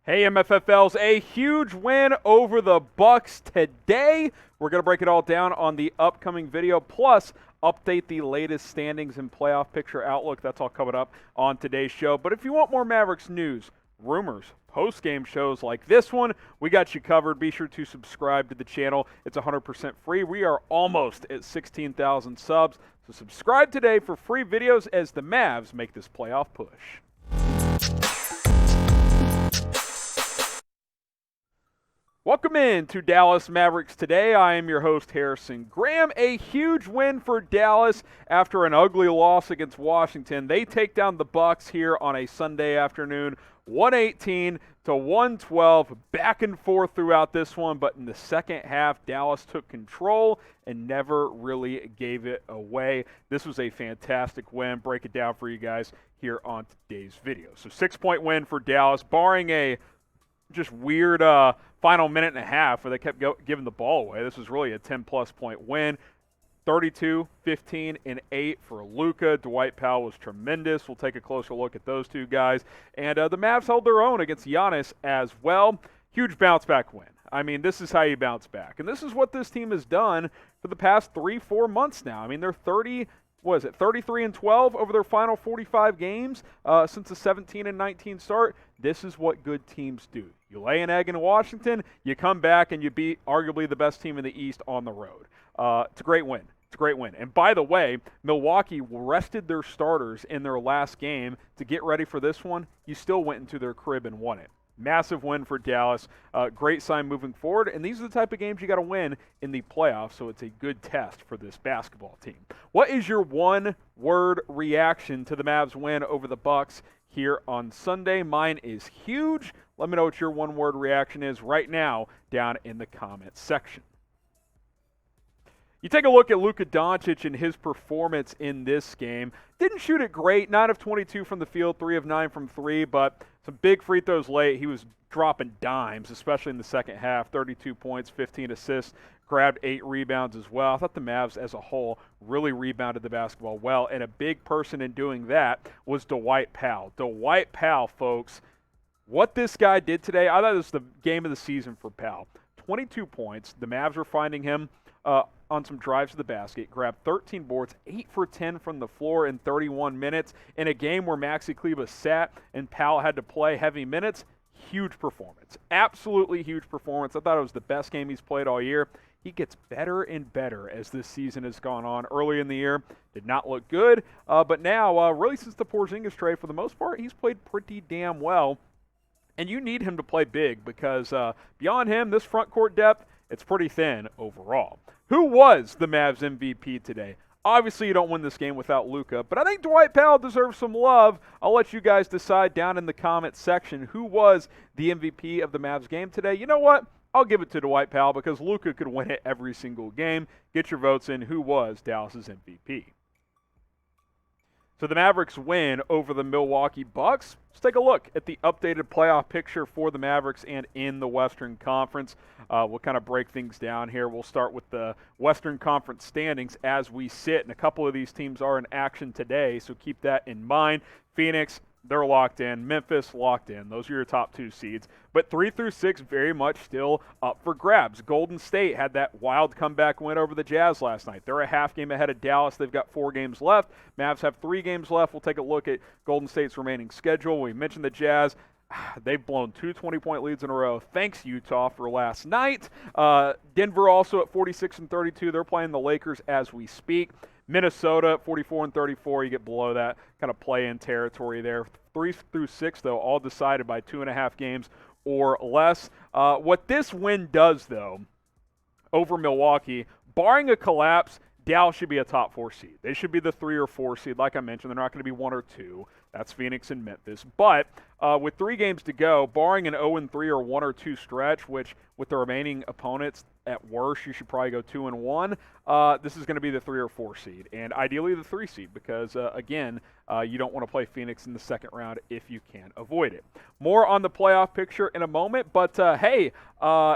Hey MFFLs, a huge win over the Bucks today. We're going to break it all down on the upcoming video, plus update the latest standings and playoff picture outlook. That's all coming up on today's show. But if you want more Mavericks news, rumors, post-game shows like this one, we got you covered. Be sure to subscribe to the channel. It's 100% free. We are almost at 16,000 subs. So subscribe today for free videos as the Mavs make this playoff push. Welcome in to Dallas Mavericks Today. I am your host, Harrison Graham. A huge win for Dallas after an ugly loss against Washington. They take down the Bucks here on a Sunday afternoon, 118 to 112, back and forth throughout this one, but in the second half, Dallas took control and never really gave it away. This was a fantastic win. Break it down for you guys here on today's video. So 6-point win for Dallas, barring a just weird final minute and a half where they kept giving the ball away. This was really a 10-plus point win. 32, 15, and 8 for Luka. Dwight Powell was tremendous. We'll take a closer look at those two guys. And the Mavs held their own against Giannis as well. Huge bounce-back win. I mean, this is how you bounce back. And this is what this team has done for the past 3-4 months now. I mean, they're 33 and 12 over their final 45 games since the 17 and 19 start. This is what good teams do. You lay an egg in Washington, you come back, and you beat arguably the best team in the East on the road. It's a great win. It's a great win. And by the way, Milwaukee rested their starters in their last game to get ready for this one. You still went into their crib and won it. Massive win for Dallas. Great sign moving forward. And these are the type of games you got to win in the playoffs, so it's a good test for this basketball team. What is your one-word reaction to the Mavs win over the Bucks here on Sunday? Mine is huge. Let me know what your one-word reaction is right now down in the comments section. You take a look at Luka Doncic and his performance in this game. Didn't shoot it great, 9 of 22 from the field, 3 of 9 from 3, but some big free throws late. He was dropping dimes, especially in the second half, 32 points, 15 assists, grabbed 8 rebounds as well. I thought the Mavs as a whole really rebounded the basketball well, and a big person in doing that was Dwight Powell. Dwight Powell, folks, what this guy did today, I thought it was the game of the season for Powell. 22 points. The Mavs were finding him on some drives to the basket, grabbed 13 boards, 8 for 10 from the floor in 31 minutes. In a game where Maxi Kleber sat and Powell had to play heavy minutes, huge performance. Absolutely huge performance. I thought it was the best game he's played all year. He gets better and better as this season has gone on. Early in the year, did not look good, but now, really since the Porzingis trade, for the most part, he's played pretty damn well. And you need him to play big because beyond him, this front court depth, it's pretty thin overall. Who was the Mavs MVP today? Obviously, you don't win this game without Luka, but I think Dwight Powell deserves some love. I'll let you guys decide down in the comments section who was the MVP of the Mavs game today. You know what? I'll give it to Dwight Powell because Luka could win it every single game. Get your votes in. Who was Dallas's MVP? So the Mavericks win over the Milwaukee Bucks. Let's take a look at the updated playoff picture for the Mavericks and in the Western Conference. We'll kind of break things down here. We'll start with the Western Conference standings as we sit, and a couple of these teams are in action today, so keep that in mind. Phoenix, they're locked in. Memphis, locked in. Those are your top 2 seeds. But 3 through 6, very much still up for grabs. Golden State had that wild comeback win over the Jazz last night. They're a half game ahead of Dallas. They've got 4 games left. Mavs have 3 games left. We'll take a look at Golden State's remaining schedule. We mentioned the Jazz. They've blown 2 20-point leads in a row. Thanks, Utah, for last night. Denver also at 46 and 32. They're playing the Lakers as we speak. Minnesota, 44 and 34. You get below that kind of play-in territory there. 3 through 6, though, all decided by 2.5 games or less. What this win does, though, over Milwaukee, barring a collapse, Dallas should be a top 4 seed. They should be the 3 or 4 seed. Like I mentioned, they're not going to be 1 or 2. That's Phoenix and Memphis. But with 3 games to go, barring an 0-3 or 1 or 2 stretch, which with the remaining opponents, at worst, you should probably go 2-1. This is going to be the 3 or 4 seed, and ideally the 3 seed because, again, You don't want to play Phoenix in the second round if you can avoid it. More on the playoff picture in a moment, but hey,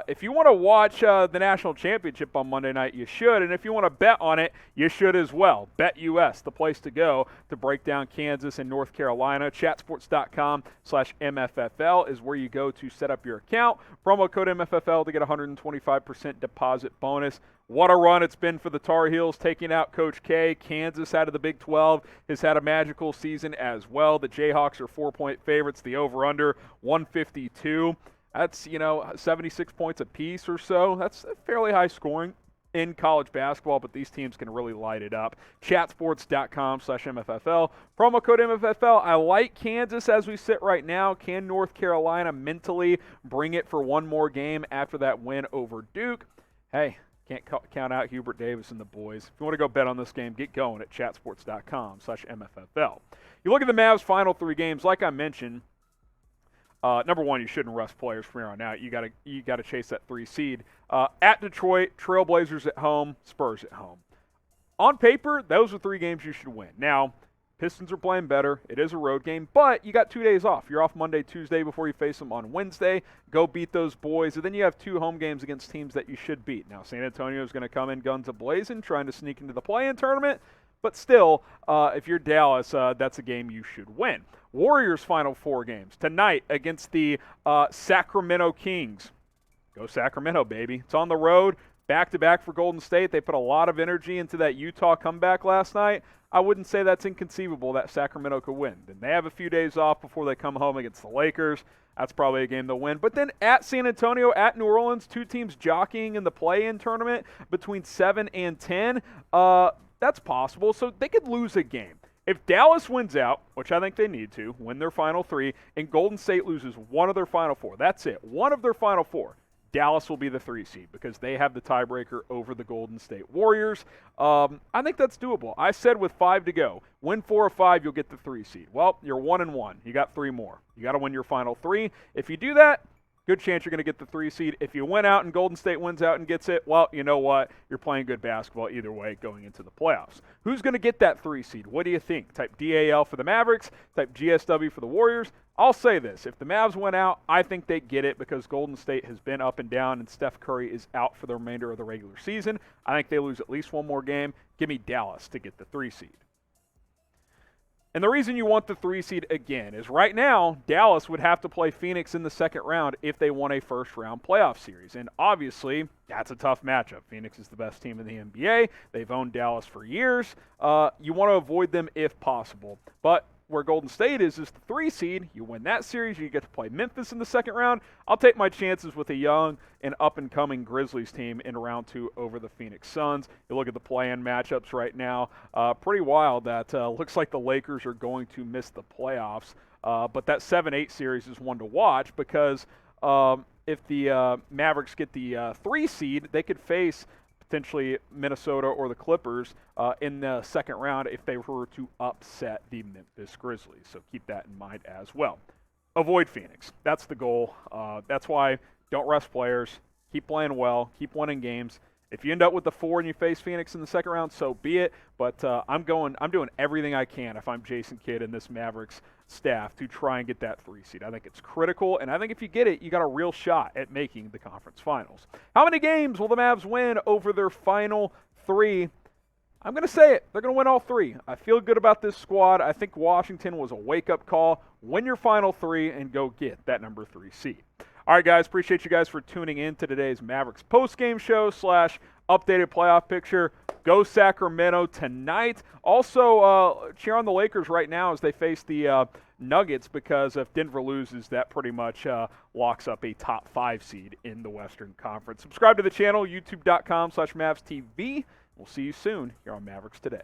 if you want to watch the national championship on Monday night, you should, and if you want to bet on it, you should as well. BetUS, the place to go to break down Kansas and North Carolina. Chatsports.com/MFFL is where you go to set up your account. Promo code MFFL to get a 125% deposit bonus. What a run it's been for the Tar Heels, taking out Coach K. Kansas out of the Big 12 has had a magical season as well. The Jayhawks are 4-point favorites. The over-under, 152. That's, 76 points apiece or so. That's fairly high scoring in college basketball, but these teams can really light it up. Chatsports.com/MFFL. Promo code MFFL. I like Kansas as we sit right now. Can North Carolina mentally bring it for one more game after that win over Duke? Hey, can't count out Hubert Davis and the boys. If you want to go bet on this game, get going at chatsports.com/MFFL. You look at the Mavs' final 3 games, like I mentioned, number one, you shouldn't rest players from here on out. You got to chase that 3 seed. At Detroit, Trailblazers at home, Spurs at home. On paper, those are 3 games you should win. Now, Pistons are playing better. It is a road game, but you got 2 days off. You're off Monday, Tuesday before you face them on Wednesday. Go beat those boys, and then you have 2 home games against teams that you should beat. Now, San Antonio is going to come in guns a-blazing, trying to sneak into the play-in tournament, but still, if you're Dallas, that's a game you should win. Warriors' final 4 games. Tonight against the Sacramento Kings. Go Sacramento, baby. It's on the road. Back-to-back for Golden State. They put a lot of energy into that Utah comeback last night. I wouldn't say that's inconceivable that Sacramento could win. Then they have a few days off before they come home against the Lakers. That's probably a game they'll win. But then at San Antonio, at New Orleans, 2 teams jockeying in the play-in tournament between 7 and 10. That's possible. So they could lose a game. If Dallas wins out, which I think they need to, win their final 3, and Golden State loses one of their final 4, that's it, one of their final 4, Dallas will be the 3 seed because they have the tiebreaker over the Golden State Warriors. I think that's doable. I said with 5 to go, win 4 or 5, you'll get the 3 seed. Well, you're 1-1. You got 3 more. You got to win your final 3. If you do that, good chance you're going to get the 3 seed. If you win out and Golden State wins out and gets it, well, you know what? You're playing good basketball either way going into the playoffs. Who's going to get that 3 seed? What do you think? Type DAL for the Mavericks, type GSW for the Warriors. I'll say this. If the Mavs went out, I think they get it because Golden State has been up and down and Steph Curry is out for the remainder of the regular season. I think they lose at least one more game. Give me Dallas to get the 3 seed. And the reason you want the 3 seed again is right now, Dallas would have to play Phoenix in the second round if they won a first-round playoff series. And obviously, that's a tough matchup. Phoenix is the best team in the NBA. They've owned Dallas for years. You want to avoid them if possible. But where Golden State is the 3 seed. You win that series, you get to play Memphis in the second round. I'll take my chances with a young and up-and-coming Grizzlies team in round 2 over the Phoenix Suns. You look at the play-in matchups right now, pretty wild that looks like the Lakers are going to miss the playoffs. But that 7-8 series is one to watch because if the Mavericks get the 3 seed, they could face potentially Minnesota or the Clippers in the second round if they were to upset the Memphis Grizzlies. So keep that in mind as well. Avoid Phoenix. That's the goal. That's why don't rest players. Keep playing well. Keep winning games. If you end up with the 4 and you face Phoenix in the second round, so be it. But I'm doing everything I can if I'm Jason Kidd and this Mavericks staff to try and get that 3 seed. I think it's critical, and I think if you get it, you got a real shot at making the conference finals. How many games will the Mavs win over their final 3? I'm going to say it. They're going to win all 3. I feel good about this squad. I think Washington was a wake-up call. Win your final 3 and go get that number 3 seed. All right, guys, appreciate you guys for tuning in to today's Mavericks postgame show / updated playoff picture. Go Sacramento tonight. Also, cheer on the Lakers right now as they face the Nuggets because if Denver loses, that pretty much locks up a top 5 seed in the Western Conference. Subscribe to the channel, youtube.com/MavsTV. We'll see you soon here on Mavericks Today.